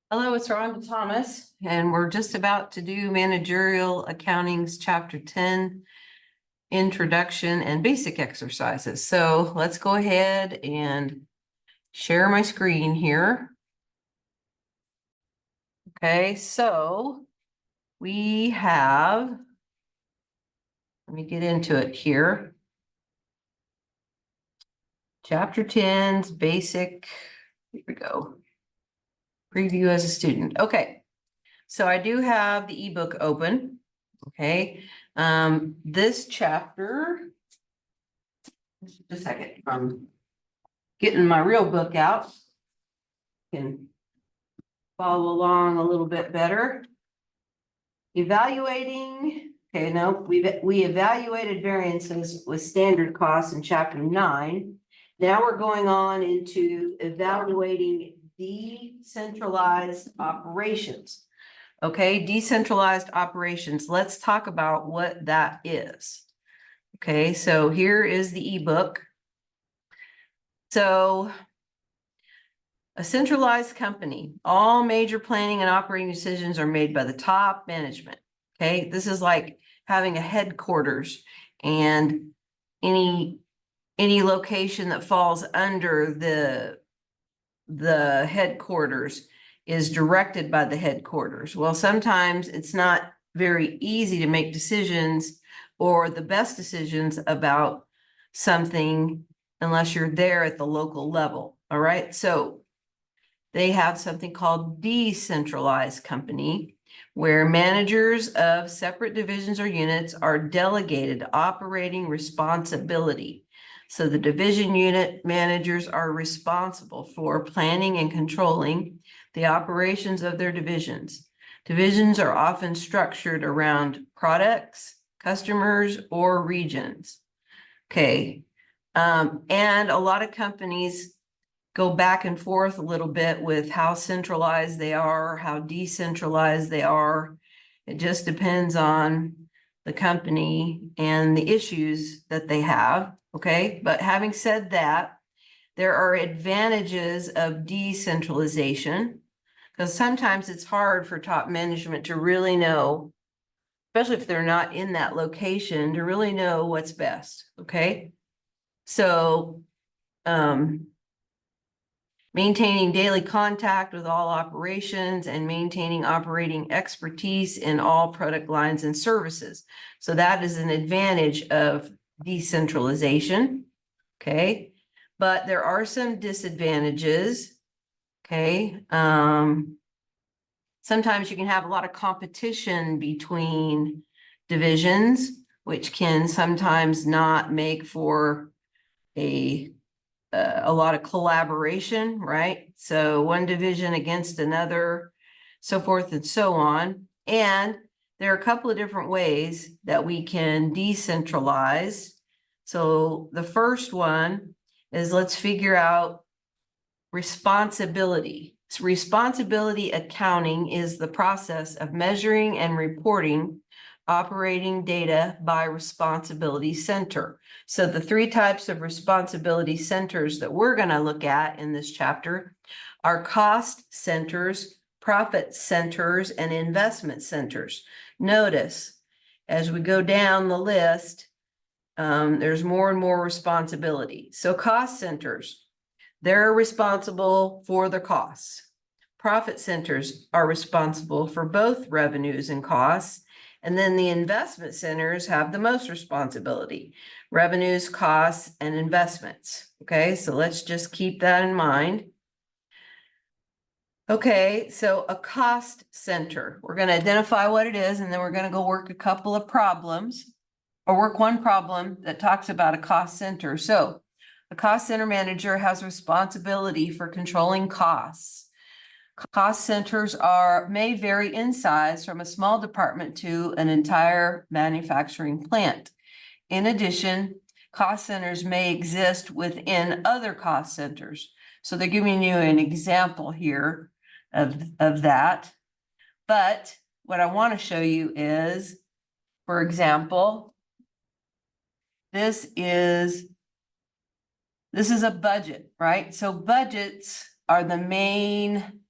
Hello, it's Rhonda Thomas, and we're just about to do Managerial Accounting's Chapter 10, Introduction and Basic Exercises. So let's go ahead and share my screen here. Okay, so we have, let me get into it here. Chapter 10's basic, here we go. Preview as a student. Okay, so I do have the ebook open. Okay, this chapter, just a second, I'm getting my real book out. Can follow along a little bit better. Evaluating, okay, no, we evaluated variances with standard costs in chapter 9. Now we're going on into evaluating decentralized operations. Okay, decentralized operations. Let's talk about what that is. Okay, so here is the ebook. So a centralized company, all major planning and operating decisions are made by the top management. Okay, this is like having a headquarters, and any location that falls under the headquarters is directed by the headquarters. Well, sometimes it's not very easy to make decisions or the best decisions about something unless you're there at the local level. All right, so they have something called decentralized company, where managers of separate divisions or units are delegated operating responsibility. So the division unit managers are responsible for planning and controlling the operations of their divisions. Divisions are often structured around products, customers, or regions. Okay. And a lot of companies go back and forth a little bit with how centralized they are, how decentralized they are. It just depends on the company and the issues that they have, okay? But having said that, there are advantages of decentralization, because sometimes it's hard for top management to really know, especially if they're not in that location, to really know what's best, okay? So, maintaining daily contact with all operations and maintaining operating expertise in all product lines and services. So that is an advantage of decentralization. Okay. But there are some disadvantages. Okay. Sometimes you can have a lot of competition between divisions, which can sometimes not make for a lot of collaboration, right? So one division against another, so forth and so on. And there are a couple of different ways that we can decentralize. So the first one is, let's figure out responsibility. So responsibility accounting is the process of measuring and reporting operating data by responsibility center. So the three types of responsibility centers that we're going to look at in this chapter are cost centers, profit centers, and investment centers. Notice as we go down the list, there's more and more responsibility. So cost centers, they're responsible for the costs. Profit centers are responsible for both revenues and costs. And then the investment centers have the most responsibility: revenues, costs, and investments. Okay, so let's just keep that in mind. Okay, so a cost center, we're going to identify what it is, and then we're going to go work a couple of problems, or work one problem that talks about a cost center. So a cost center manager has responsibility for controlling costs. Cost centers may vary in size from a small department to an entire manufacturing plant. In addition, cost centers may exist within other cost centers. So they're giving you an example here of that. But what I want to show you is, for example, this is a budget, right? So budgets are the main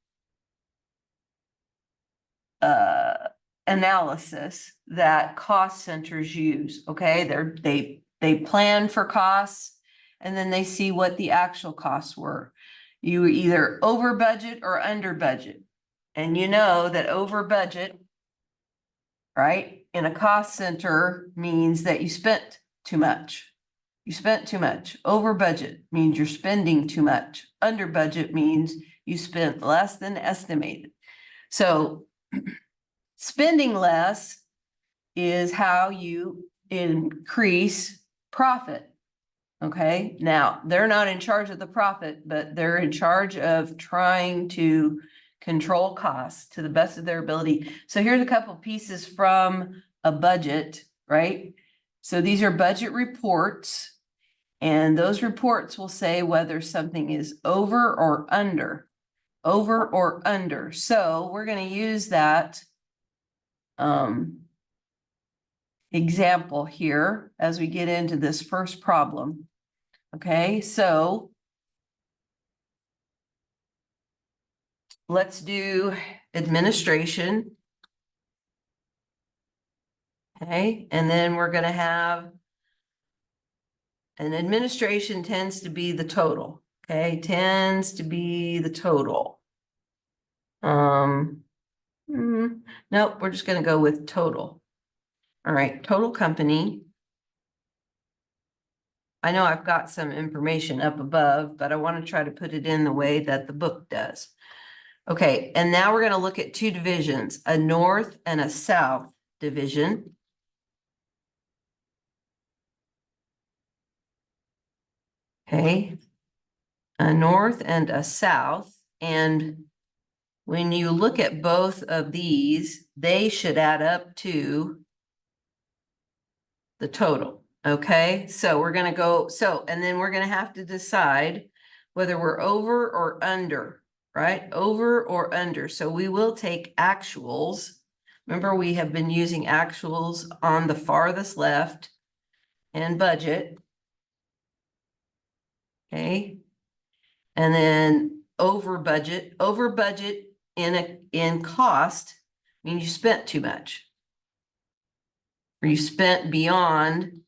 analysis that cost centers use, okay? They plan for costs and then they see what the actual costs were. You were either over budget or under budget. And you know that over budget, right, in a cost center means that you spent too much. You spent too much. Over budget means you're spending too much. Under budget means you spent less than estimated. So spending less is how you increase profit. Okay, now they're not in charge of the profit, but they're in charge of trying to control costs to the best of their ability. So here's a couple pieces from a budget, right? So these are budget reports, and those reports will say whether something is over or under. Over or under. So we're going to use that example here as we get into this first problem. Okay, so let's do administration. Okay, and then we're going to have an administration tends to be the total. Okay, tends to be the total. Nope, we're just going to go with total. All right, total company. I know I've got some information up above, but I want to try to put it in the way that the book does. Okay, and now we're going to look at two divisions, a north and a south division. Okay, a north and a south. And when you look at both of these, they should add up to the total. Okay, so we're going to go, and then we're going to have to decide whether we're over or under, right? Over or under. So we will take actuals. Remember, we have been using actuals on the farthest left and budget. Okay. And then over budget in cost means you spent too much. Or you spent beyond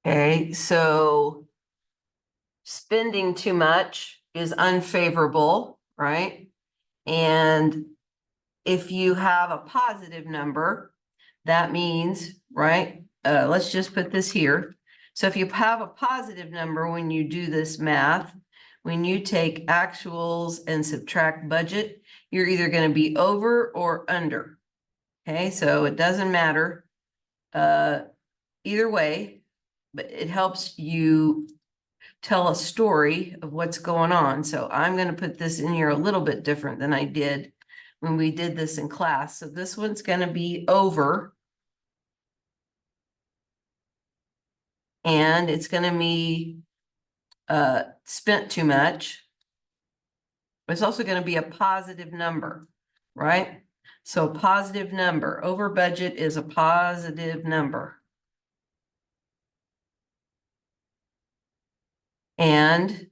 okay, so spending too much is unfavorable, right? And if you have a positive number, that means, right? Let's just put this here. So if you have a positive number when you do this math, when you take actuals and subtract budget, you're either going to be over or under. Okay, so it doesn't matter either way, but it helps you tell a story of what's going on. So I'm going to put this in here a little bit different than I did when we did this in class. So this one's going to be over. And it's going to be spent too much. It's also going to be a positive number, right? So a positive number over budget is a positive number. And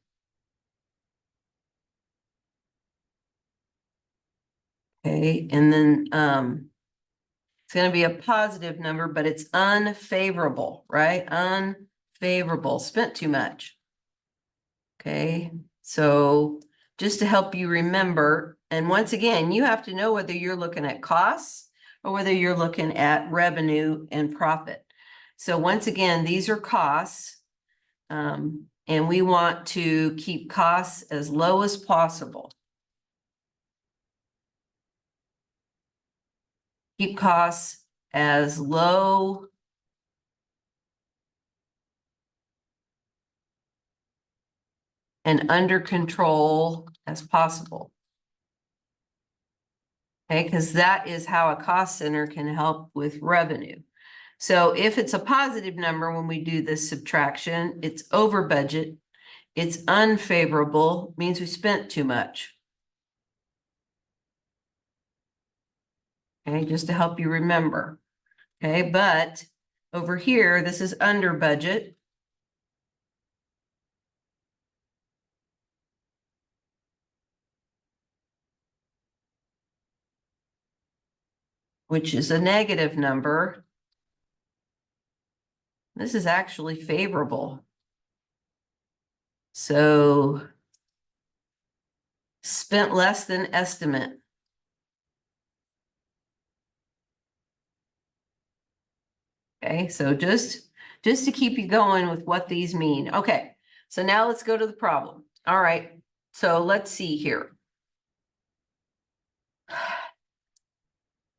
okay, and then it's going to be a positive number, but it's unfavorable, right? Unfavorable, spent too much. Okay, so just to help you remember, and once again, you have to know whether you're looking at costs or whether you're looking at revenue and profit. So once again, these are costs, and we want to keep costs as low as possible. Keep costs as low and under control as possible. Okay, because that is how a cost center can help with revenue. So if it's a positive number when we do this subtraction, it's over budget, it's unfavorable, means we spent too much. Okay, just to help you remember. Okay, but over here, this is under budget. which is a negative number. This is actually favorable. So spent less than estimate. Okay, so just to keep you going with what these mean. Okay, so now let's go to the problem. All right, so let's see here.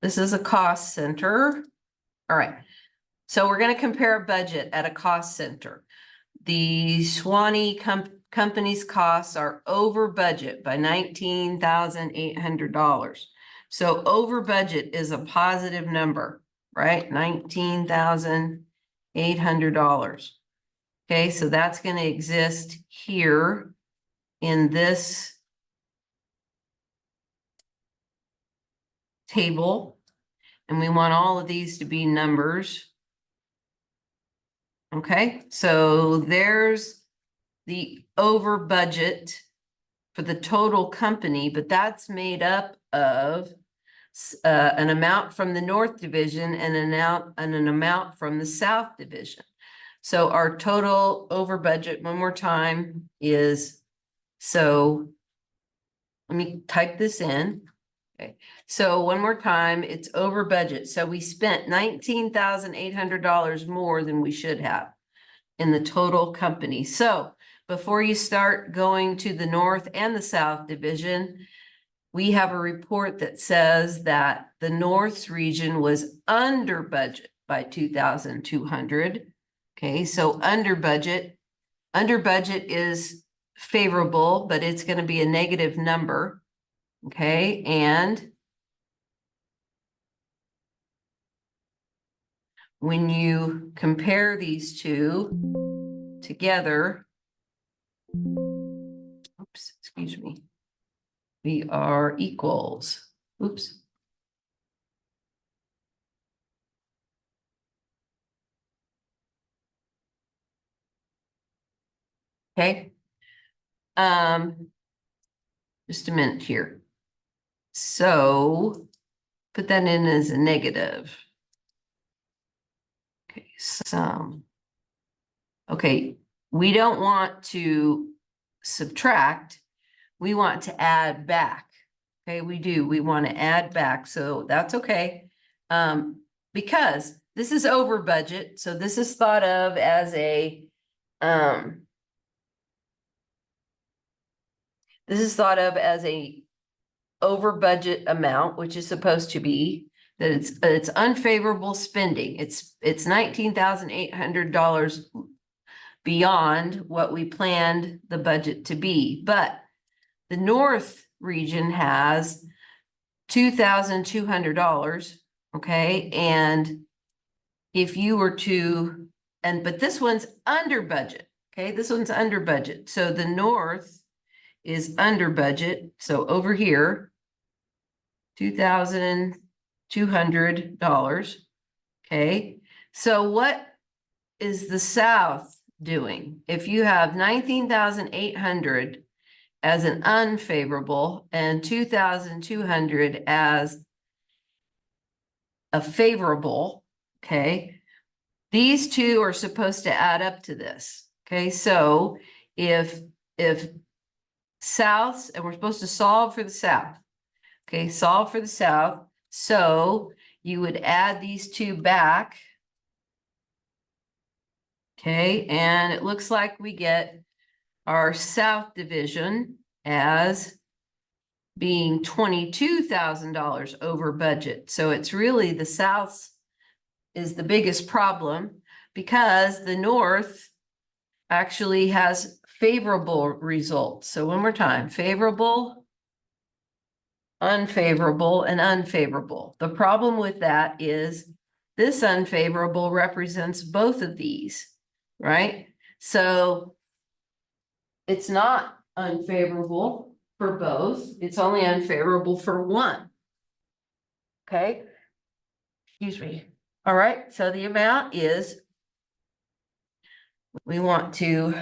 This is a cost center. All right, so we're going to compare a budget at a cost center. The Swanee company's costs are over budget by $19,800. So over budget is a positive number, right? $19,800. Okay, so that's going to exist here in this table. And we want all of these to be numbers. Okay, so there's the over budget for the total company, but that's made up of an amount from the North Division and an amount from the South Division. So our total over budget, one more time, is, so let me type this in. Okay, so one more time, it's over budget. So we spent $19,800 more than we should have in the total company. So before you start going to the North and the South Division, we have a report that says that the North's region was under budget by 2,200. Okay, so under budget is favorable, but it's going to be a negative number. Okay, and when you compare these two together, oops, excuse me, we are equals, oops. Okay. Just a minute here. So put that in as a negative. Okay, okay, we don't want to subtract, we want to add back. Okay, we want to add back, so that's okay. Because this is over budget, so this is thought of as a this is thought of as a over budget amount, which is supposed to be that it's unfavorable spending. It's $19,800 beyond what we planned the budget to be. But the North region has $2,200. Okay, and if you were to, but this one's under budget. Okay, this one's under budget. So the North is under budget. So over here, $2,200. Okay, so what is the South doing? If you have 19,800 as an unfavorable and 2,200 as a favorable, okay, these two are supposed to add up to this. Okay, so if South, and we're supposed to solve for the South. Okay, solve for the South. So you would add these two back. Okay, and it looks like we get our South Division as being $22,000 over budget. So it's really the South is the biggest problem because the North actually has favorable results. So one more time, favorable, unfavorable, and unfavorable. The problem with that is this unfavorable represents both of these, right? So it's not unfavorable for both. It's only unfavorable for one. Okay. Excuse me. All right. So the amount is, we want to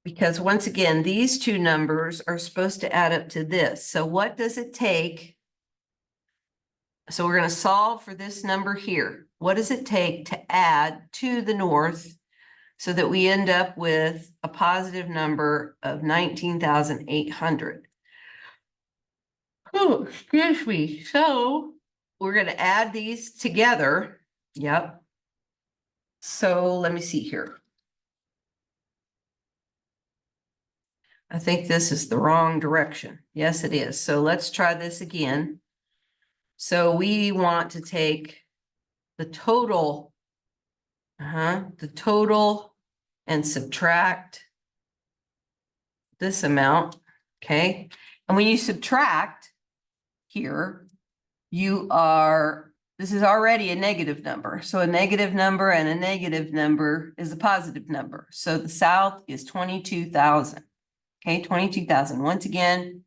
Because once again, these two numbers are supposed to add up to this. So what does it take? So we're going to solve for this number here. What does it take to add to the north so that we end up with a positive number of 19,800? Oh, excuse me. So we're going to add these together. Yep. So let me see here. I think this is the wrong direction. Yes, it is. So let's try this again. So we want to take the total, and subtract this amount, okay? And when you subtract here, this is already a negative number. So a negative number and a negative number is a positive number. So the south is 22,000. Okay, 22,000. Once again,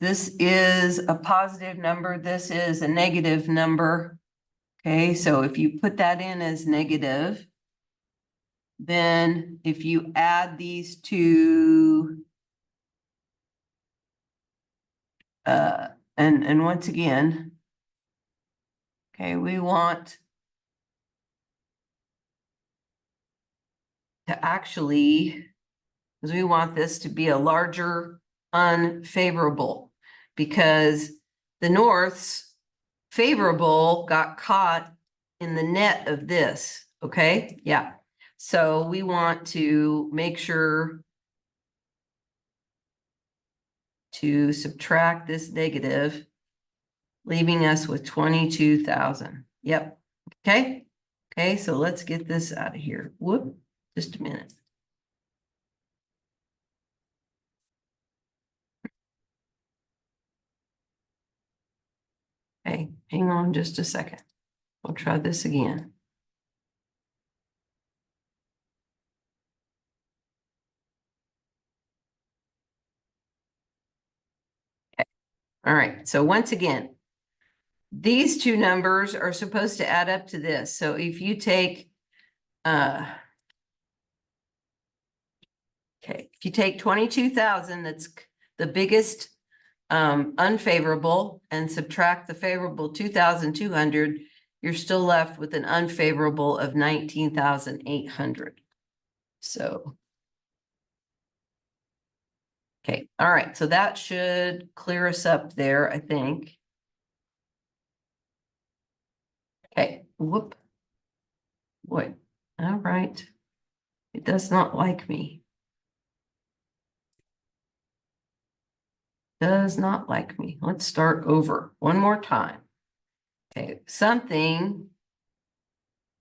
this is a positive number. This is a negative number. Okay, so if you put that in as negative, then if you add these two, and once again, okay, we want to actually, because we want this to be a larger unfavorable, because the North's favorable got caught in the net of this, okay? Yeah. So we want to make sure to subtract this negative, leaving us with 22,000. Yep. Okay. Okay. So let's get this out of here. Whoop. Just a minute. Okay. Hang on just a second. We'll try this again. Okay. All right. So once again, these two numbers are supposed to add up to this. So if you take, okay, if you take 22,000, that's the biggest unfavorable, and subtract the favorable 2,200, you're still left with an unfavorable of 19,800. So, okay, all right, so that should clear us up there, I think. Okay, whoop. Boy, all right. It does not like me. Does not like me. Let's start over one more time. Okay, something,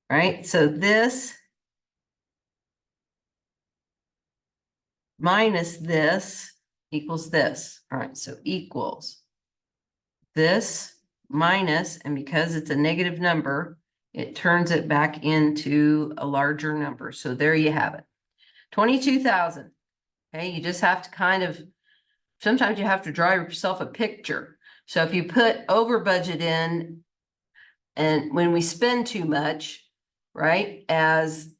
right? So this minus this equals this. All right, so equals this minus, and because it's a negative number, it turns it back into a larger number. So there you have it. 22,000. Okay, you just have to kind of, sometimes you have to draw yourself a picture. So if you put over budget in, and when we spend too much, right, as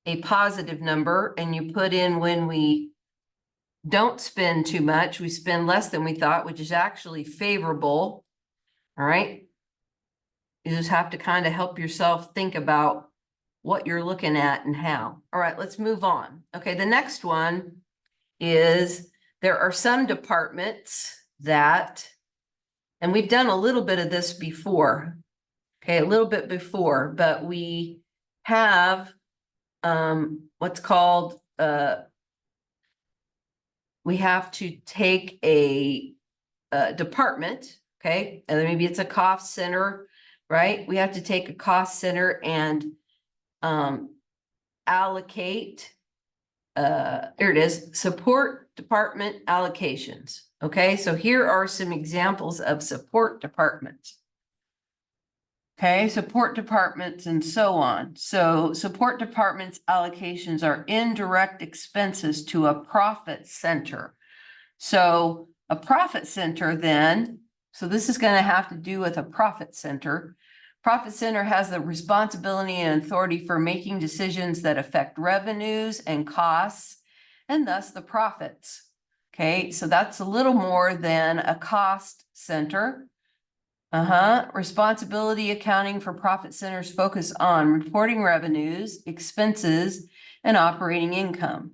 a positive number, and you put in when we don't spend too much, we spend less than we thought, which is actually favorable. All right. You just have to kind of help yourself think about what you're looking at and how. All right, let's move on. Okay, the next one is there are some departments that, and we've done a little bit of this before, okay, a little bit before, but we have what's called, we have to take a department, okay, and maybe it's a cost center, right? We have to take a cost center and allocate, here it is, support department allocations. Okay, so here are some examples of support departments. Okay, support departments and so on. So support departments allocations are indirect expenses to a profit center. So a profit center then, so this is going to have to do with a profit center. Profit center has the responsibility and authority for making decisions that affect revenues and costs, and thus the profits. Okay, so that's a little more than a cost center. Responsibility accounting for profit centers focus on reporting revenues, expenses, and operating income.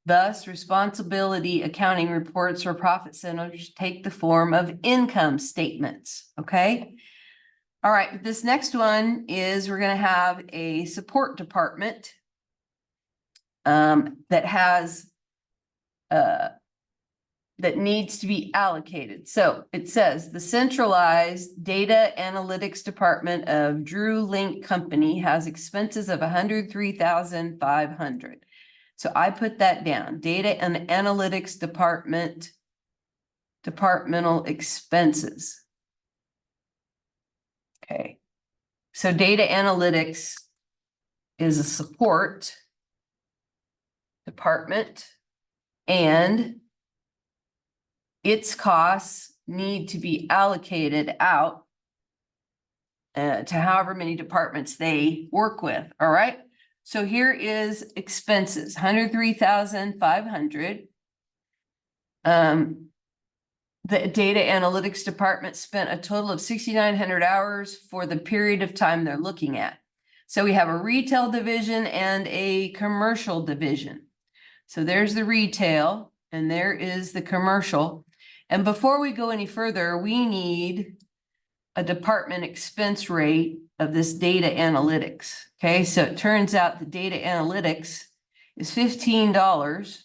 Thus, responsibility accounting reports for profit centers take the form of income statements, okay? All right, this next one is we're gonna have a support department that has that needs to be allocated. So it says the centralized data analytics department of Drew Link Company has expenses of $103,500. So I put that down. Data and analytics department, departmental expenses. Okay. So data analytics is a support department, and its costs need to be allocated out to however many departments they work with. All right. So here is expenses, $103,500. The data analytics department spent a total of 6,900 hours for the period of time they're looking at. So we have a retail division and a commercial division. So there's the retail and there is the commercial. And before we go any further, we need a department expense rate of this data analytics. Okay, so it turns out the data analytics is $15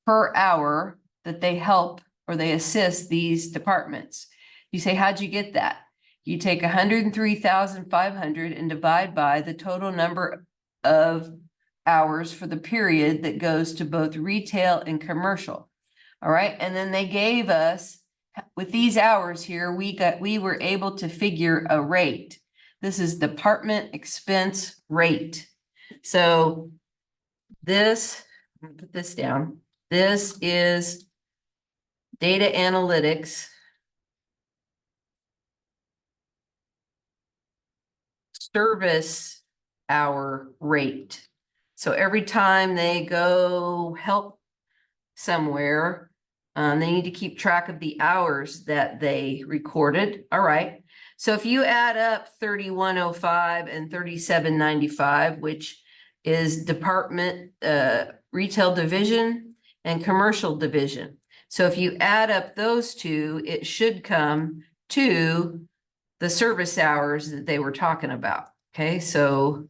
per hour that they help or they assist these departments. You say, how'd you get that? You take 103,500 and divide by the total number of hours for the period that goes to both retail and commercial. All right, and then they gave us, with these hours here, we were able to figure a rate. This is department expense rate. So this, I'm gonna put this down. This is data analytics service hour rate. So every time they go help somewhere, they need to keep track of the hours that they recorded. All right. So if you add up 3105 and 3795, which is department, retail division and commercial division. So if you add up those two, it should come to the service hours that they were talking about. Okay, so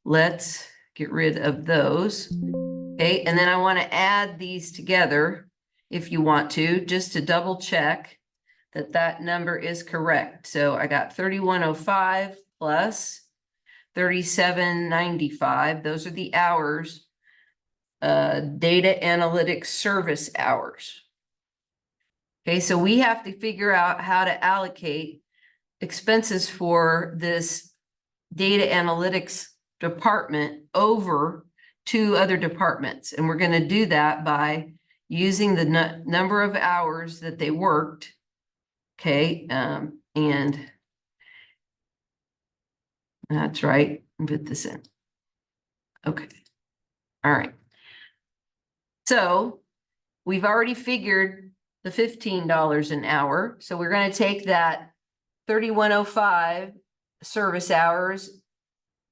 let's get rid of those. Okay, and then I want to add these together if you want to, just to double check that that number is correct. So I got 3105 plus 3795. Those are the hours, data analytics service hours. Okay, so we have to figure out how to allocate expenses for this data analytics department over two other departments. And we're going to do that by using the number of hours that they worked. Okay, and that's right. Put this in. Okay. All right. So we've already figured the $15 an hour. So we're going to take that 3105 service hours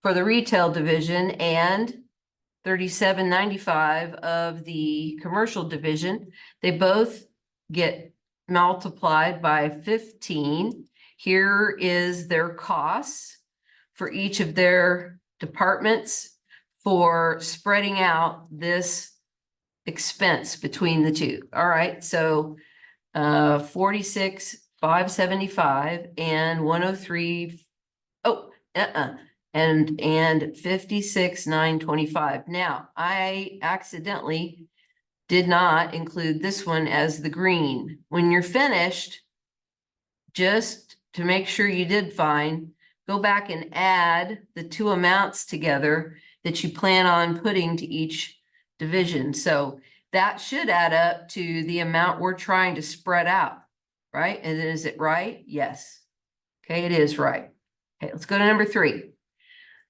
for the retail division and 3795 of the commercial division. They both get multiplied by 15. Here is their costs for each of their departments for spreading out this expense between the two. All right, so 46,575 and 103. And 56,925. Now, I accidentally did not include this one as the green. When you're finished, just to make sure you did fine, go back and add the two amounts together that you plan on putting to each division. So that should add up to the amount we're trying to spread out, right? And is it right? Yes. Okay, it is right. Okay, let's go to number 3.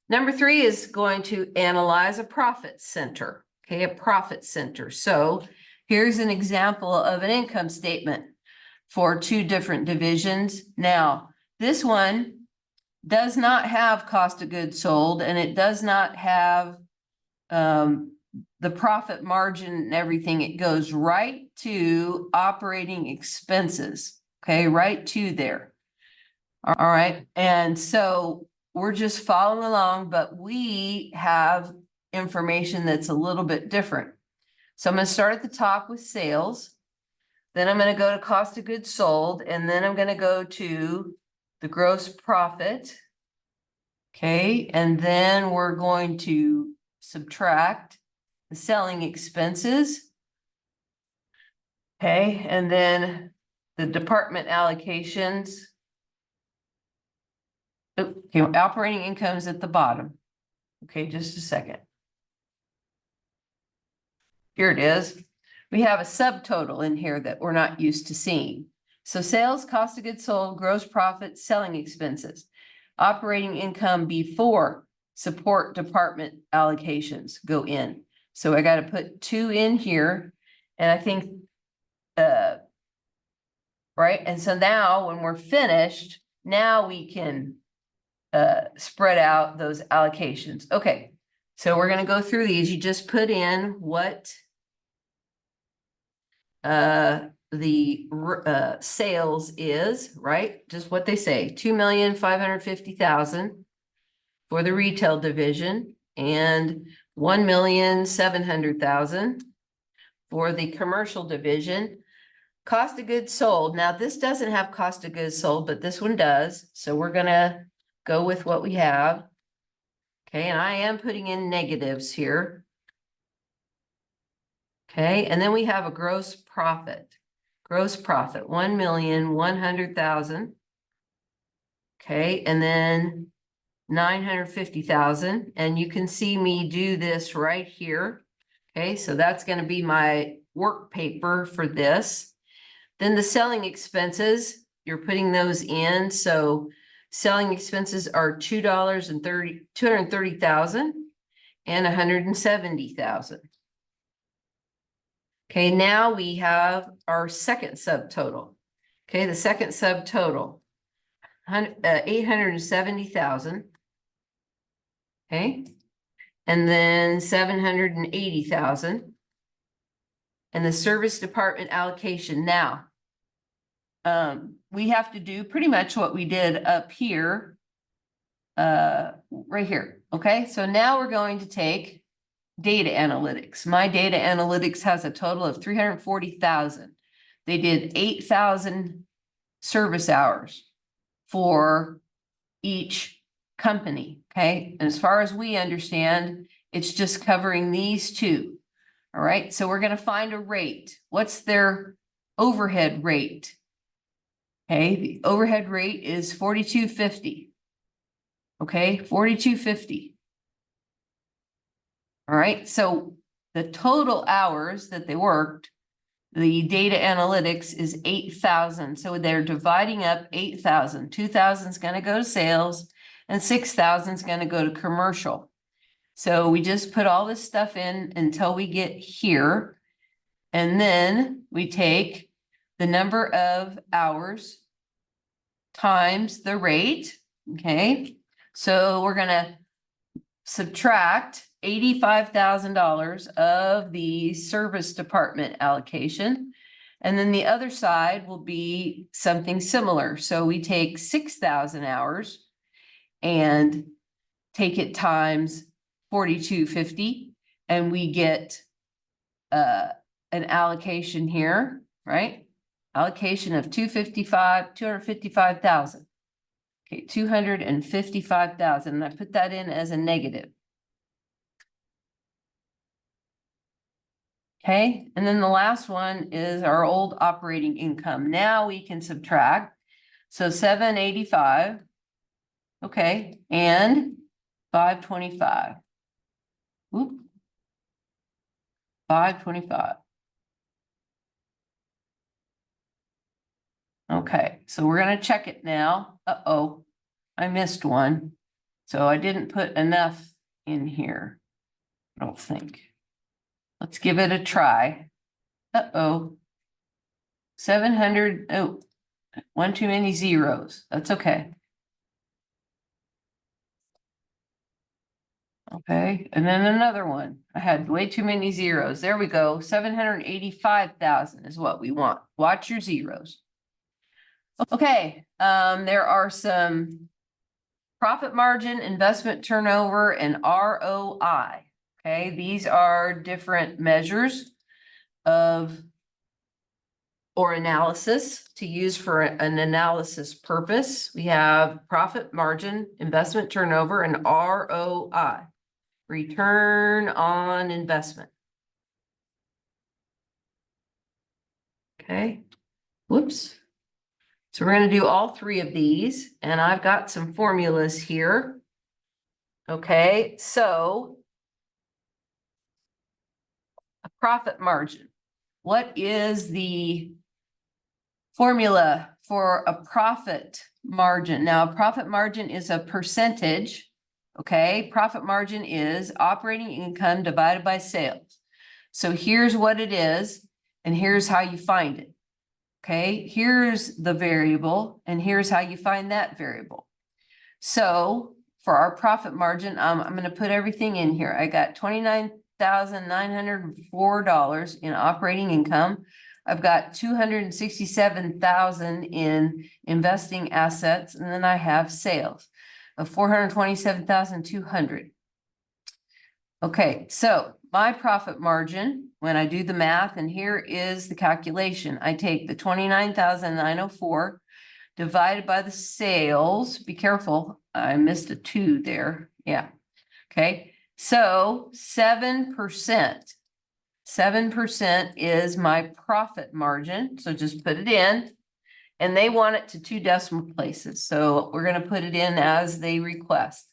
Number 3 is going to analyze a profit center. okay, a profit center. So here's an example of an income statement for two different divisions. Now, this one does not have cost of goods sold, and it does not have the profit margin and everything. It goes right to operating expenses, okay, right to there. All right, and so we're just following along, but we have information that's a little bit different. So I'm going to start at the top with sales. Then I'm going to go to cost of goods sold, and then I'm going to go to the gross profit. Okay, and then we're going to subtract the selling expenses. Okay, and then the department allocations. Okay, operating income is at the bottom. Okay, just a second. Here it is. We have a subtotal in here that we're not used to seeing. So sales, cost of goods sold, gross profit, selling expenses, operating income before support department allocations go in. So I got to put 2 in here, and I think, right? And so now when we're finished, now we can spread out those allocations. Okay, so we're going to go through these. You just put in what the sales is, right? Just what they say, 2,550,000 for the retail division and 1,700,000 for the commercial division. Cost of goods sold. Now this doesn't have cost of goods sold, but this one does. So we're gonna go with what we have. Okay, and I am putting in negatives here. Okay, and then we have a gross profit. Gross profit, 1,100,000. Okay, and then 950,000. And you can see me do this right here. Okay, so that's going to be my work paper for this. Then the selling expenses, you're putting those in. So selling expenses are $230,000 and 170,000. Okay, now we have our second subtotal. Okay, the second subtotal, 870,000. Okay, and then 780,000. And the service department allocation. Now, we have to do pretty much what we did up here, right here. Okay, so now we're going to take data analytics. My data analytics has a total of 340,000. They did 8,000 service hours for each company. Okay, and as far as we understand, it's just covering these two. All right, so we're going to find a rate. What's their overhead rate? Okay, the overhead rate is $42.50. Okay, $42.50. All right, so the total hours that they worked, the data analytics is 8,000. So they're dividing up 8,000. 2,000 is going to go to sales and 6,000 is going to go to commercial. So we just put all this stuff in until we get here. And then we take the number of hours times the rate. Okay, so we're going to subtract $85,000 of the service department allocation. And then the other side will be something similar. So we take 6,000 hours and take it times 42.50, and we get an allocation here, right? Allocation of 255,000. Okay, 255,000. And I put that in as a negative. Okay, and then the last one is our old operating income. Now we can subtract. So 785. Okay, and 525. Oop. 525. Okay, so we're going to check it now. Uh-oh, I missed one. So I didn't put enough in here, I don't think. Let's give it a try. Uh-oh. 700, oh, one too many zeros. That's okay. Okay, and then another one. I had way too many zeros. There we go. 785,000 is what we want. Watch your zeros. Okay, there are some profit margin, investment turnover, and ROI. Okay, these are different measures of or analysis to use for an analysis purpose. We have profit margin, investment turnover, and ROI, return on investment. Okay, whoops. So we're going to do all three of these, and I've got some formulas here. Okay, so a profit margin. What is the formula for a profit margin? Now, a profit margin is a percentage. Okay, profit margin is operating income divided by sales. So here's what it is, and here's how you find it. Okay, here's the variable, and here's how you find that variable. So for our profit margin, I'm going to put everything in here. I got $29,904 in operating income. I've got 267,000 in investing assets, and then I have sales of 427,200. Okay, so my profit margin, when I do the math, and here is the calculation, I take the 29,904 divided by the sales. Be careful, I missed a 2 there. Yeah. Okay, so 7%. 7% is my profit margin. So just put it in, and they want it to 2 decimal places. So we're going to put it in as they request.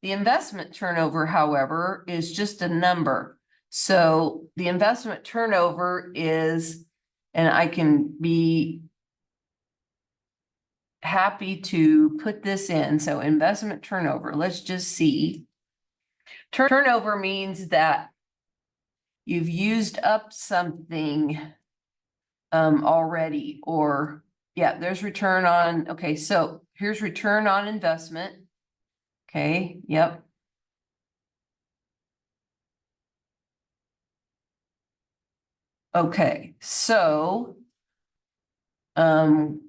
The investment turnover, however, is just a number. So the investment turnover is, and I can be happy to put this in. So investment turnover, let's just see. Turnover means that you've used up something already, or yeah, there's return on, okay, so here's return on investment. Okay, yep. Okay, so and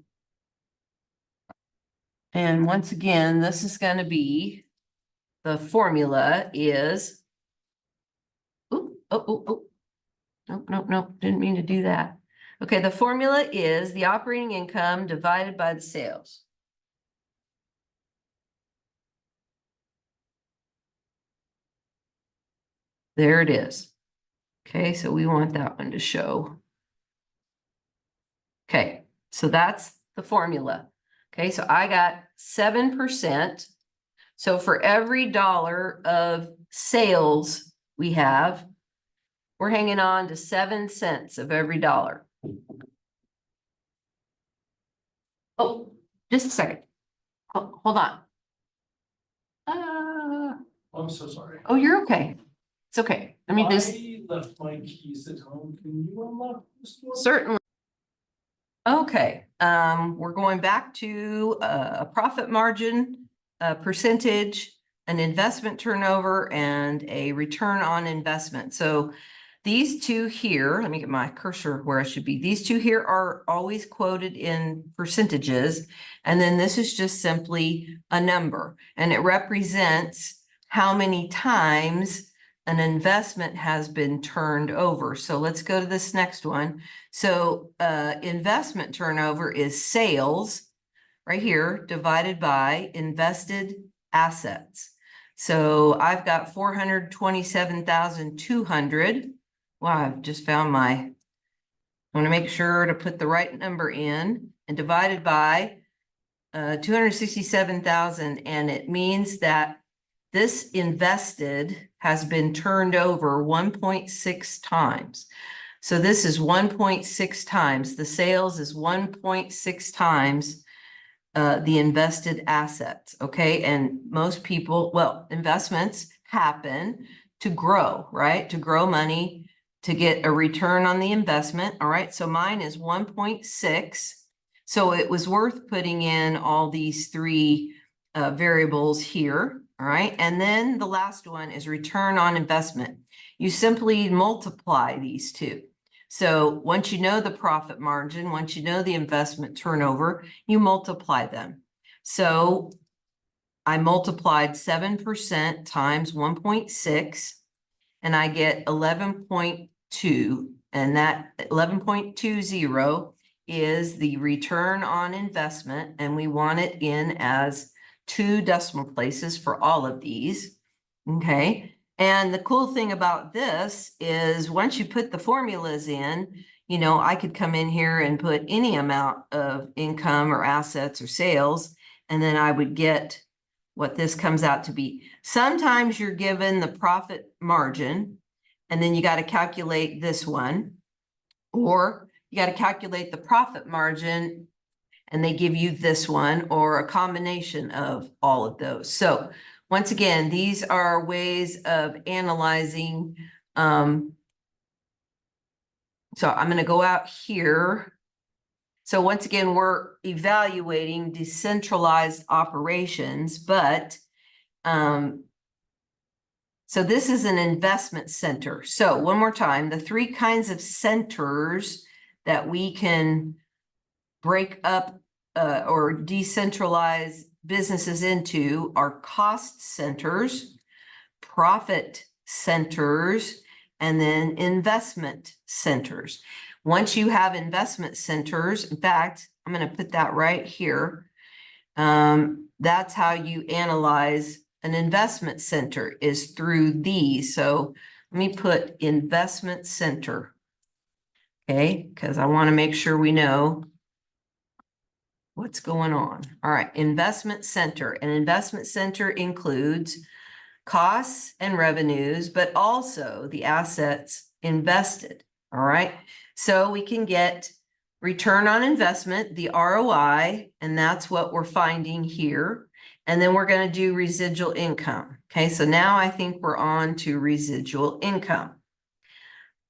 once again, this is going to be, the formula is, nope, didn't mean to do that. Okay, the formula is the operating income divided by the sales. There it is. Okay, so we want that one to show. Okay, so that's the formula. Okay, so I got 7%. So for every dollar of sales we have, we're hanging on to 7 cents of every dollar. Oh, just a second. Oh, hold on. I'm so sorry. Oh, you're okay. It's okay. Let me just. I left my keys at home. Can you unlock this door? Certainly. Okay, we're going back to a profit margin, a percentage, an investment turnover, and a return on investment. So these two here, let me get my cursor where I should be. These two here are always quoted in percentages, and then this is just simply a number, and it represents how many times an investment has been turned over. So let's go to this next one. So investment turnover is sales right here divided by invested assets. So I've got 427,200. Wow, I've just found I want to make sure to put the right number in, and divided by 267,000. And it means that this invested has been turned over 1.6 times. So this is 1.6 times. The sales is 1.6 times the invested assets. Okay. And most people, well, investments happen to grow, right? To grow money, to get a return on the investment. All right, so mine is 1.6. So it was worth putting in all these three variables here. All right, and then the last one is return on investment. You simply multiply these two. So once you know the profit margin, once you know the investment turnover, you multiply them. So I multiplied 7% times 1.6, and I get 11.2, and that 11.20 is the return on investment, and we want it in as 2 decimal places for all of these. Okay, and the cool thing about this is once you put the formulas in, you know, I could come in here and put any amount of income or assets or sales, and then I would get what this comes out to be. Sometimes you're given the profit margin, and then you got to calculate this one, or you got to calculate the profit margin and they give you this one, or a combination of all of those. So once again, these are ways of analyzing. So I'm going to go out here. So once again, we're evaluating decentralized operations, but so this is an investment center. So one more time, the 3 kinds of centers that we can break up or decentralize businesses into are cost centers, profit centers, and then investment centers. Once you have investment centers, in fact, I'm going to put that right here. That's how you analyze an investment center, is through these. So let me put investment center. Okay, because I want to make sure we know what's going on. All right, investment center. An investment center includes costs and revenues, but also the assets invested. All right, so we can get return on investment, the ROI, and that's what we're finding here. And then we're going to do residual income. Okay, so now I think we're on to residual income.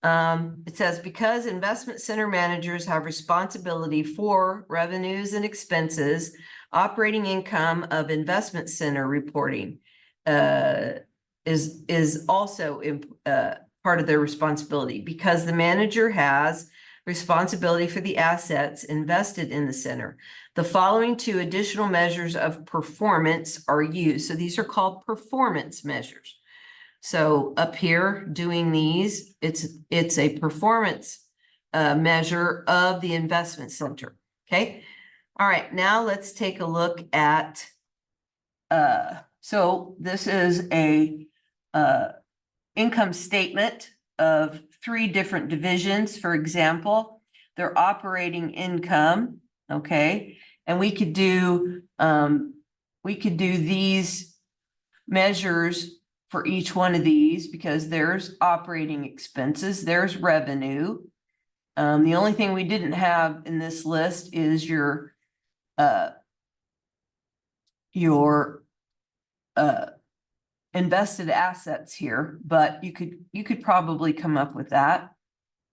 It says, because investment center managers have responsibility for revenues and expenses, operating income of investment center reporting is also part of their responsibility, because the manager has responsibility for the assets invested in the center. The following 2 additional measures of performance are used. So these are called performance measures. So up here doing these, it's a performance measure of the investment center. Okay. All right. Now let's take a look at, so this is a income statement of 3 different divisions. For example, their operating income. Okay. And we could do these measures for each one of these, because there's operating expenses, there's revenue. The only thing we didn't have in this list is your invested assets here, but you could probably come up with that.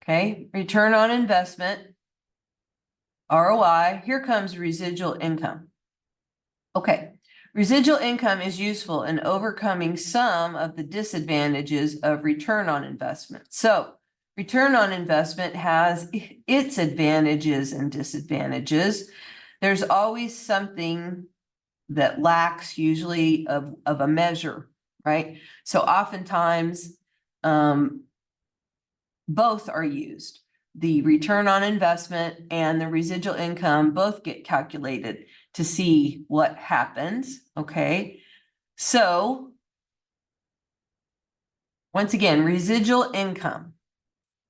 Okay, return on investment, ROI. Here comes residual income. Okay. Residual income is useful in overcoming some of the disadvantages of return on investment. So return on investment has its advantages and disadvantages. There's always something that lacks, usually of a measure, right? So oftentimes both are used. The return on investment and the residual income both get calculated to see what happens. Okay, so once again, residual income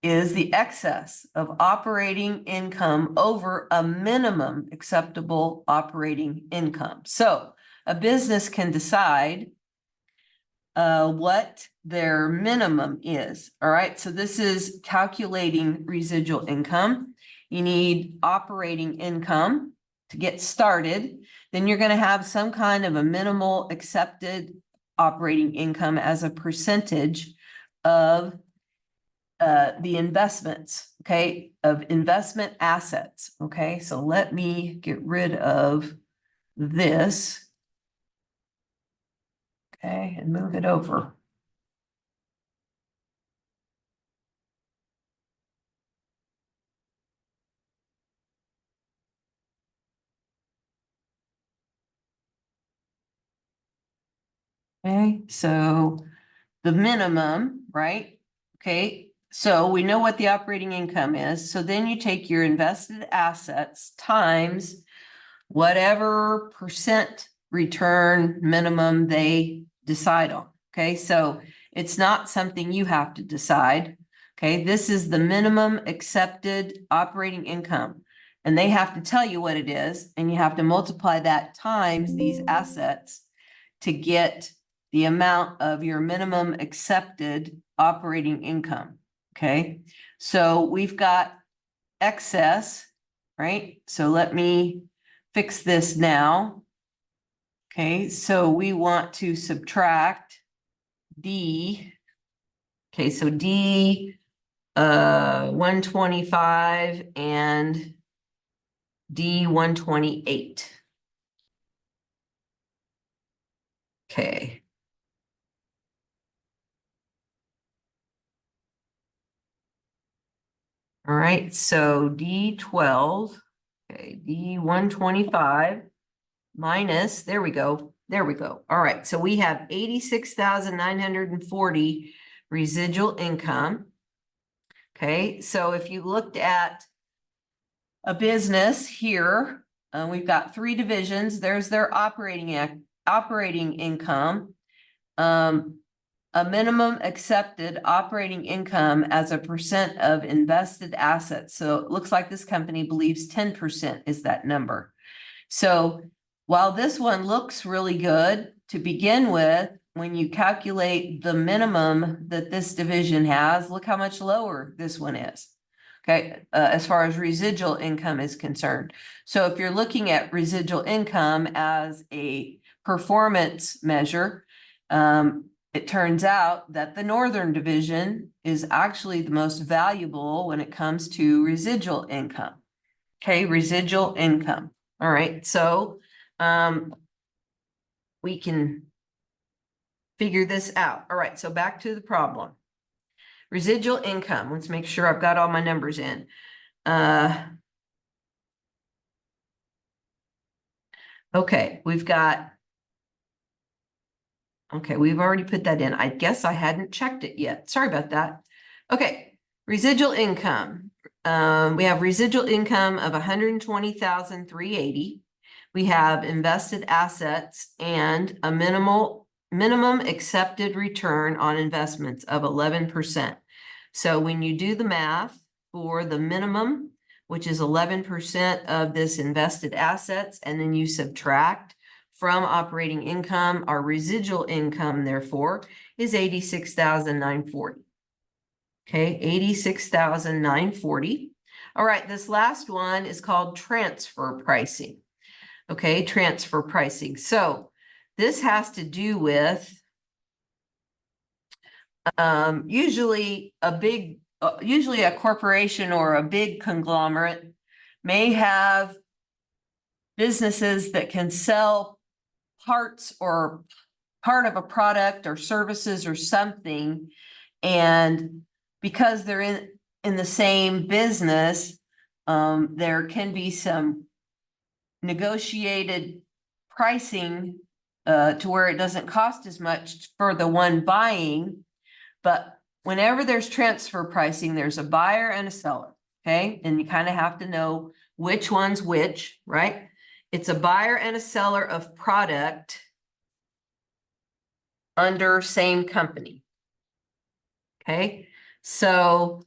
is the excess of operating income over a minimum acceptable operating income. So a business can decide what their minimum is. All right, so this is calculating residual income. You need operating income to get started. Then you're going to have some kind of a minimal accepted operating income as a percentage of the investments, okay, of investment assets. Okay, so let me get rid of this. Okay, and move it over. Okay, so the minimum, right? Okay, so we know what the operating income is. So then you take your invested assets times whatever percent return minimum they decide on. Okay, so it's not something you have to decide. Okay, this is the minimum accepted operating income. And they have to tell you what it is, and you have to multiply that times these assets to get the amount of your minimum accepted operating income. Okay, so we've got excess, right? So let me fix this now. Okay, so we want to subtract D. Okay, so D 125 and D 128. Okay. All right, so D 12, okay, D 125 minus, there we go. There we go. All right, so we have 86,940 residual income. Okay, so if you looked at a business here, we've got three divisions. There's their operating income. A minimum accepted operating income as a percent of invested assets. So it looks like this company believes 10% is that number. So while this one looks really good to begin with, when you calculate the minimum that this division has, look how much lower this one is. Okay, as far as residual income is concerned. So if you're looking at residual income as a performance measure, it turns out that the Northern Division is actually the most valuable when it comes to residual income. Okay, residual income. All right, so we can figure this out. All right, so back to the problem. Residual income. Let's make sure I've got all my numbers in. Okay, we've got. Okay, we've already put that in. I guess I hadn't checked it yet. Sorry about that. Okay, residual income. We have residual income of 120,380. We have invested assets and a minimum accepted return on investments of 11%. So when you do the math for the minimum, which is 11% of this invested assets, and then you subtract from operating income, our residual income, therefore, is 86,940. Okay, 86,940. All right, this last one is called transfer pricing. Okay, transfer pricing. So this has to do with usually a corporation or a big conglomerate may have businesses that can sell parts or part of a product or services or something. And because they're in the same business, there can be some negotiated pricing to where it doesn't cost as much for the one buying. But whenever there's transfer pricing, there's a buyer and a seller. Okay, and you kind of have to know which one's which, right? It's a buyer and a seller of product under same company. Okay, so,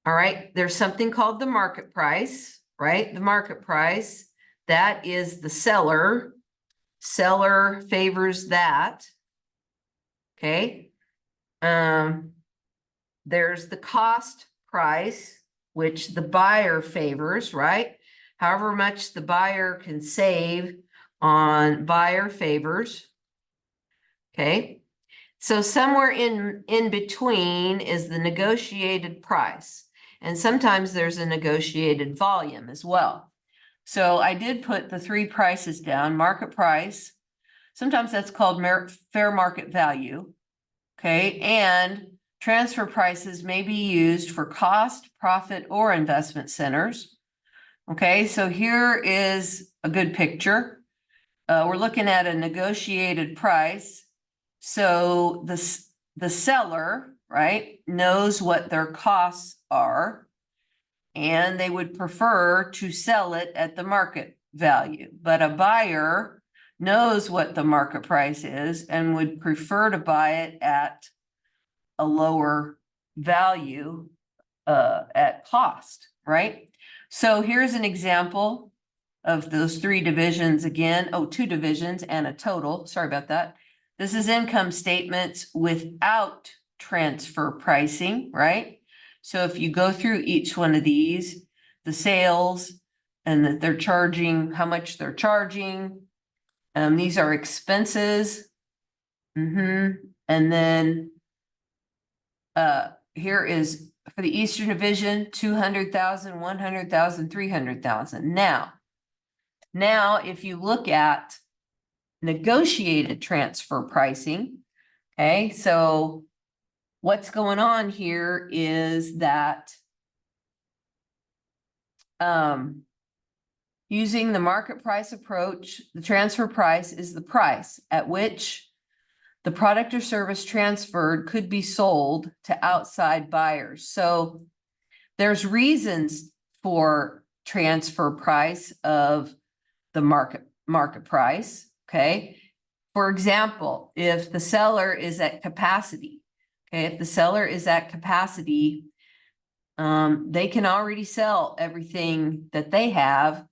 all right, there's something called the market price, right? The market price, that is the seller. Seller favors that. Okay. There's the cost price, which the buyer favors, right? However much the buyer can save on buyer favors. Okay. So somewhere in between is the negotiated price. And sometimes there's a negotiated volume as well. So I did put the three prices down: market price. Sometimes that's called fair market value. Okay, and transfer prices may be used for cost, profit, or investment centers. Okay, so here is a good picture. We're looking at a negotiated price. So the seller, right, knows what their costs are, and they would prefer to sell it at the market value. But a buyer knows what the market price is and would prefer to buy it at a lower value at cost, right? So here's an example of those three divisions again. Oh, two divisions and a total. Sorry about that. This is income statements without transfer pricing, right? So if you go through each one of these, the sales and that they're charging, how much they're charging. These are expenses. And then here is for the Eastern Division, 200,000, 100,000, 300,000. Now, if you look at negotiated transfer pricing, okay, so what's going on here is that using the market price approach, the transfer price is the price at which the product or service transferred could be sold to outside buyers. So there's reasons for transfer price of the market price, okay? For example, if the seller is at capacity, okay, if the seller is at capacity, they can already sell everything that they have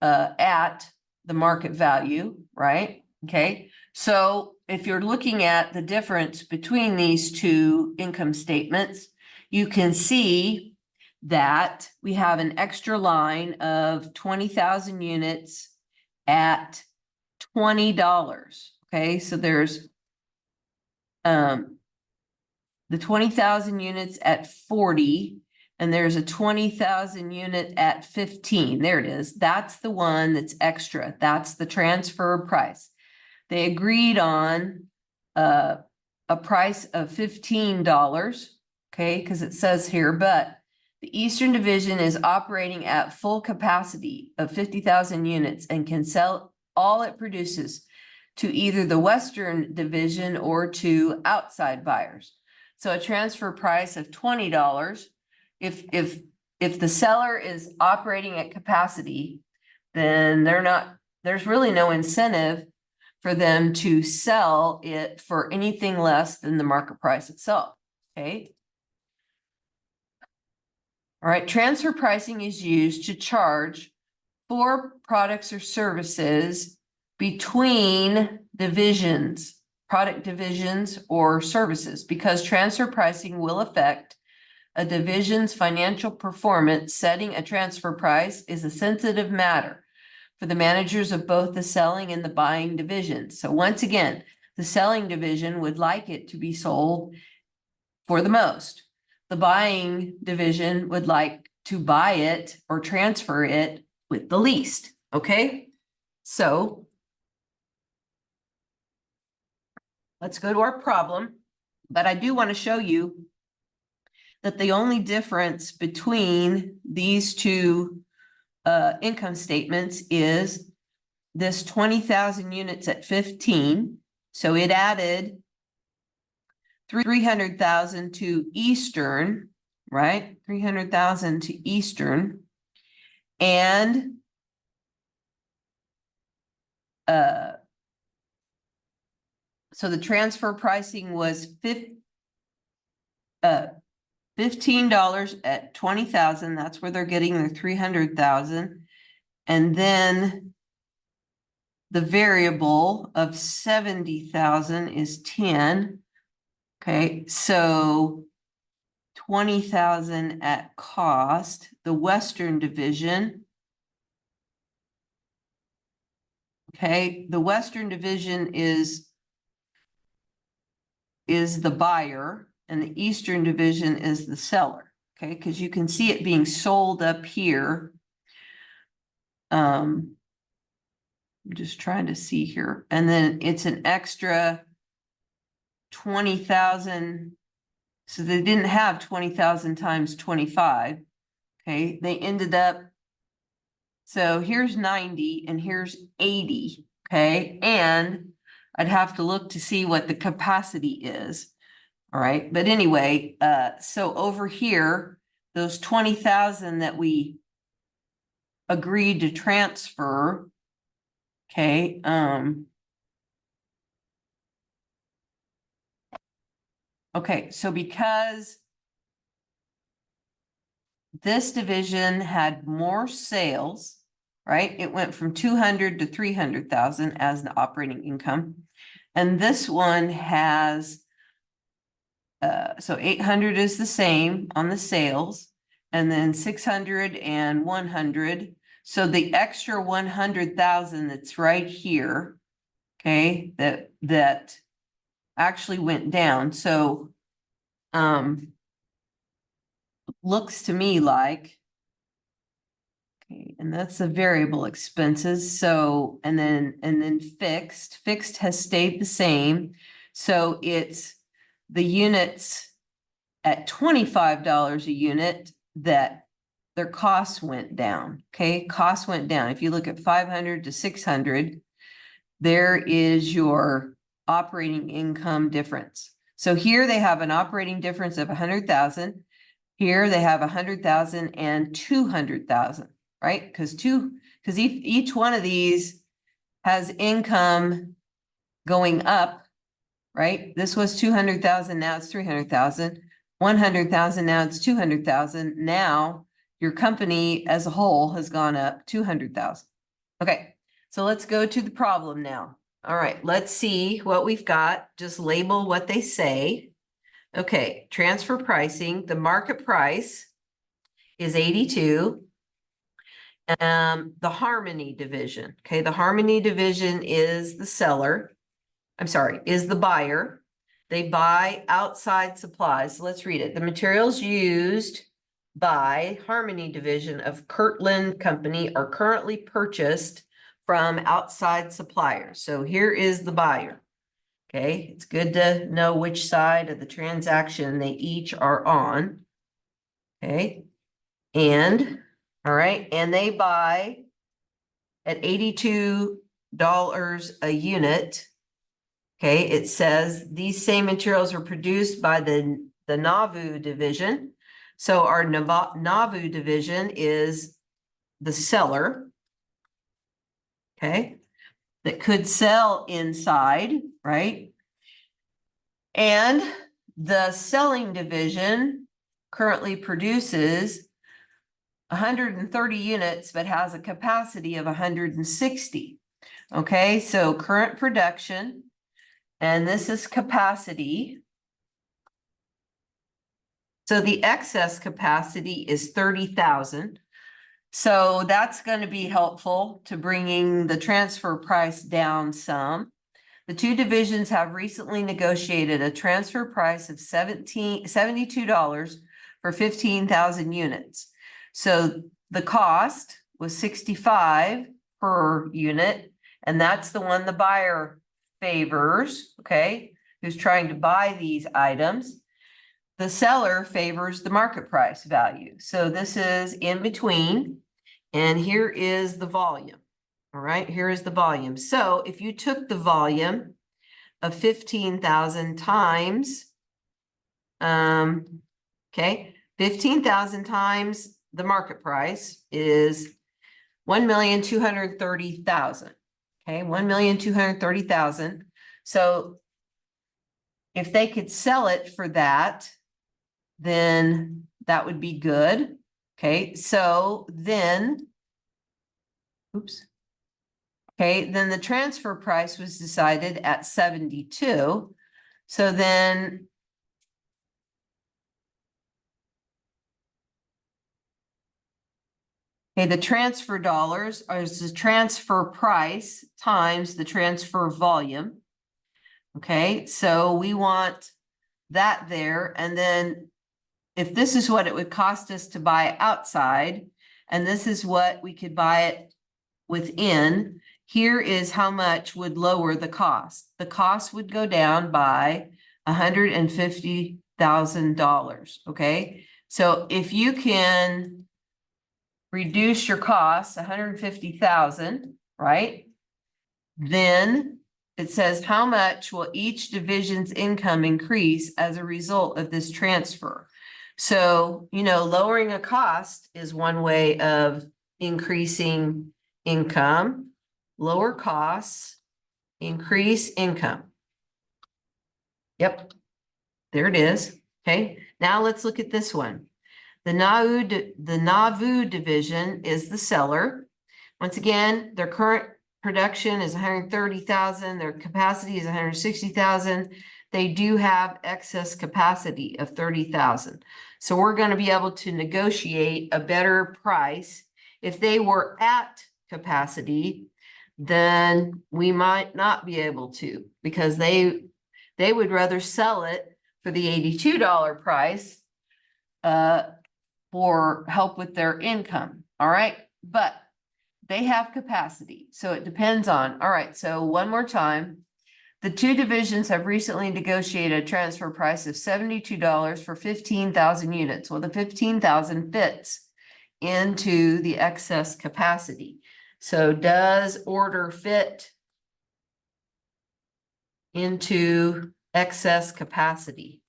at the market value, right? Okay, so if you're looking at the difference between these two income statements, you can see that we have an extra line of 20,000 units at $20. Okay, so there's the 20,000 units at 40, and there's a 20,000 unit at 15. There it is. That's the one that's extra. That's the transfer price. They agreed on a price of $15, okay, because it says here, but the Eastern Division is operating at full capacity of 50,000 units and can sell all it produces to either the Western Division or to outside buyers. So a transfer price of $20, if the seller is operating at capacity, then there's really no incentive for them to sell it for anything less than the market price itself, okay? All right, transfer pricing is used to charge for products or services between divisions, product divisions or services, because transfer pricing will affect a division's financial performance. Setting a transfer price is a sensitive matter for the managers of both the selling and the buying divisions. So once again, the selling division would like it to be sold for the most. The buying division would like to buy it or transfer it with the least, okay? So let's go to our problem, but I do want to show you that the only difference between these two income statements is this 20,000 units at 15. So it added 300,000 to Eastern, right? 300,000 to Eastern. And so the transfer pricing was $15 at 20,000. That's where they're getting their 300,000. And then the variable of 70,000 is 10. Okay, so 20,000 at cost. The Western Division. Okay, the Western Division is is the buyer and the eastern division is the seller. Okay, because you can see it being sold up here. I'm just trying to see here. And then it's an extra 20,000. So they didn't have 20,000 times 25. Okay, they ended up. So here's 90 and here's 80. Okay, and I'd have to look to see what the capacity is. All right, but anyway, so over here, those 20,000 that we agreed to transfer. Okay, okay, so because this division had more sales, right? It went from 200 to 300,000 as the operating income. And this one has, so 800 is the same on the sales, and then 600 and 100. So the extra 100,000 that's right here, okay, that actually went down. So, looks to me like, okay, and that's the variable expenses. So, and then fixed has stayed the same. So it's the units at $25 a unit that their costs went down. Okay, costs went down. If you look at 500 to 600, there is your operating income difference. So here they have an operating difference of 100,000. Here they have 100,000 and 200,000, right? Because each one of these has income going up, right? This was 200,000, now it's 300,000. 100,000, now it's 200,000. Now your company as a whole has gone up 200,000. Okay, so let's go to the problem now. All right, let's see what we've got. Just label what they say. Okay, transfer pricing, the market price is 82. The Harmony division, okay, the Harmony division is the seller. I'm sorry, is the buyer. They buy outside supplies. So let's read it. The materials used by Harmony division of Kirtland Company are currently purchased from outside suppliers. So here is the buyer. Okay, it's good to know which side of the transaction they each are on. Okay, and all right, and they buy at $82 a unit. Okay, it says these same materials are produced by the Nauvoo division. So our Nauvoo division is the seller. Okay, that could sell inside, right? And the selling division currently produces 130 units, but has a capacity of 160. Okay, so current production, and this is capacity. So the excess capacity is 30,000. So that's going to be helpful to bringing the transfer price down some. The two divisions have recently negotiated a transfer price of $72 for 15,000 units. So the cost was 65 per unit, and that's the one the buyer favors, okay, who's trying to buy these items. The seller favors the market price value. So this is in between, and here is the volume. All right, here is the volume. So if you took the volume of 15,000 times, okay, 15,000 times the market price is 1,230,000. Okay, 1,230,000. So if they could sell it for that, then that would be good. Okay, so then, oops. Okay, then the transfer price was decided at 72. So then okay, the transfer dollars is the transfer price times the transfer volume. Okay, so we want that there, and then if this is what it would cost us to buy outside, and this is what we could buy it within, here is how much would lower the cost. The cost would go down by $150,000, okay? So if you can reduce your costs, 150,000, right? Then it says, how much will each division's income increase as a result of this transfer? So, lowering a cost is one way of increasing income. Lower costs, increase income. Yep, there it is. Okay, now let's look at this one. The Nauvoo division is the seller. Once again, their current production is 130,000. Their capacity is 160,000. They do have excess capacity of 30,000. So we're going to be able to negotiate a better price. If they were at capacity, then we might not be able to, because they would rather sell it for the $82 price for help with their income. All right, but they have capacity, so it depends on. All right, so one more time. The two divisions have recently negotiated a transfer price of $72 for 15,000 units. Well, the 15,000 fits into the excess capacity. So does order fit into excess capacity?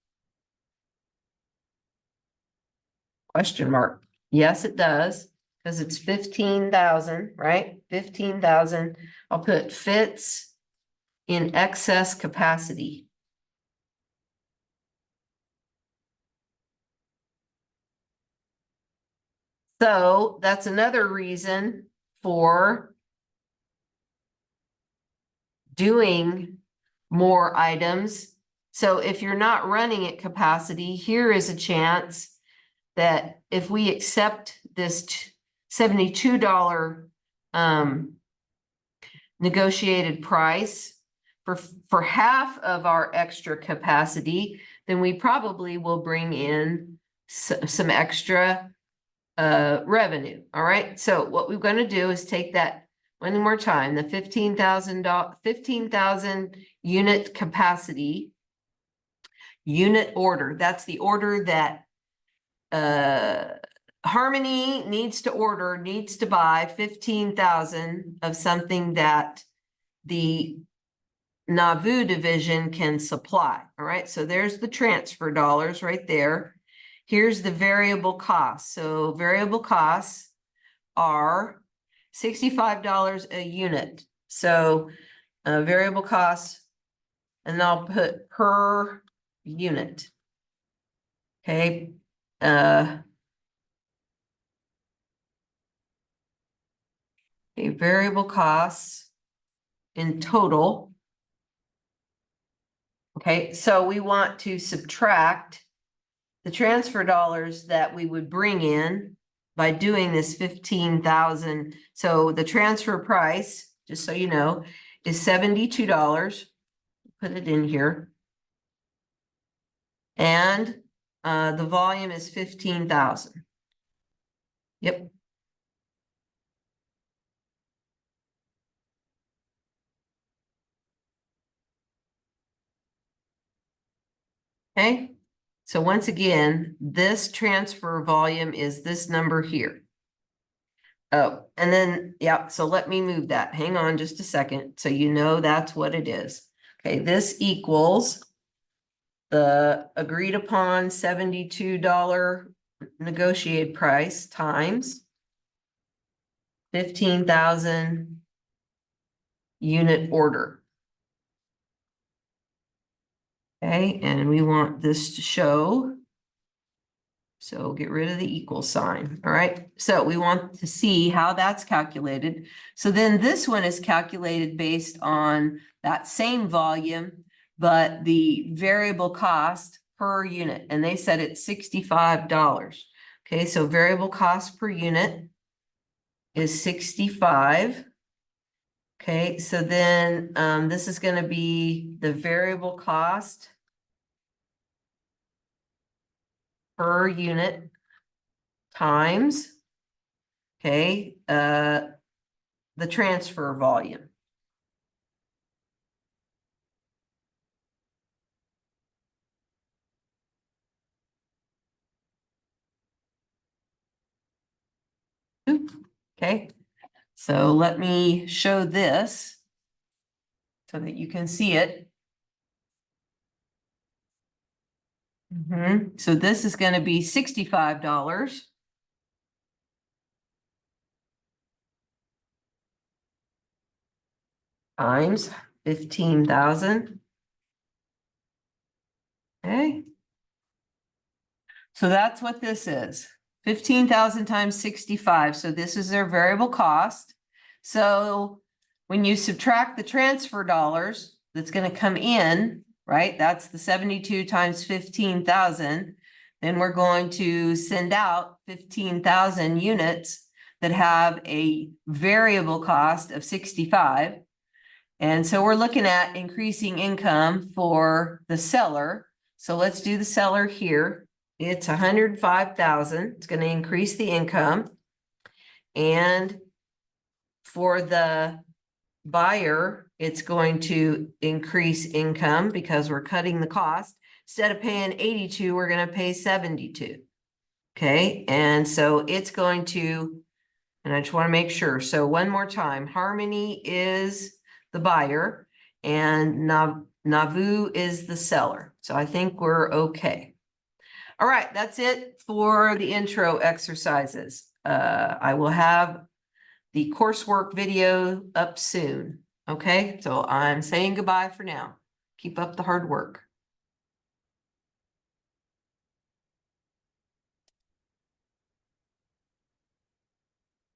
Question mark. Yes, it does, because it's 15,000, right? 15,000. I'll put fits in excess capacity. So that's another reason for doing more items. So if you're not running at capacity, here is a chance that if we accept this $72 negotiated price for half of our extra capacity, then we probably will bring in some extra revenue. All right. So what we're going to do is take that one more time, the 15,000 unit capacity, unit order. That's the order that Harmony needs to buy 15,000 of something that the Nauvoo division can supply. All right, so there's the transfer dollars right there. Here's the variable costs. So variable costs are $65 a unit. So variable costs, and I'll put per unit. Okay. Variable costs in total. Okay, so we want to subtract the transfer dollars that we would bring in by doing this 15,000. So the transfer price, just so you know, is $72. Put it in here. And the volume is 15,000. Yep. Okay, so once again, this transfer volume is this number here. Oh, and then, yeah, so let me move that. Hang on just a second. So you know that's what it is. Okay, this equals the agreed upon $72 negotiated price times 15,000 unit order. Okay, and we want this to show. So get rid of the equal sign. All right. So we want to see how that's calculated. So then this one is calculated based on that same volume, but the variable cost per unit. And they said it's $65. Okay, so variable cost per unit is 65. Okay, so then this is going to be the variable cost per unit times, okay, the transfer volume. Okay, so let me show this so that you can see it. So this is going to be $65 times 15,000. Okay. So that's what this is. 15,000 times 65. So this is their variable cost. So when you subtract the transfer dollars that's going to come in, right? That's the 72 times 15,000. Then we're going to send out 15,000 units that have a variable cost of 65. And so we're looking at increasing income for the seller. So let's do the seller here. It's 105,000. It's going to increase the income. And for the buyer, it's going to increase income because we're cutting the cost. Instead of paying 82, we're going to pay 72. Okay, and so it's going to, and I just want to make sure. So one more time, Harmony is the buyer and Nauvoo is the seller. So I think we're okay. All right, that's it for the intro exercises. I will have the coursework video up soon. Okay, so I'm saying goodbye for now. Keep up the hard work.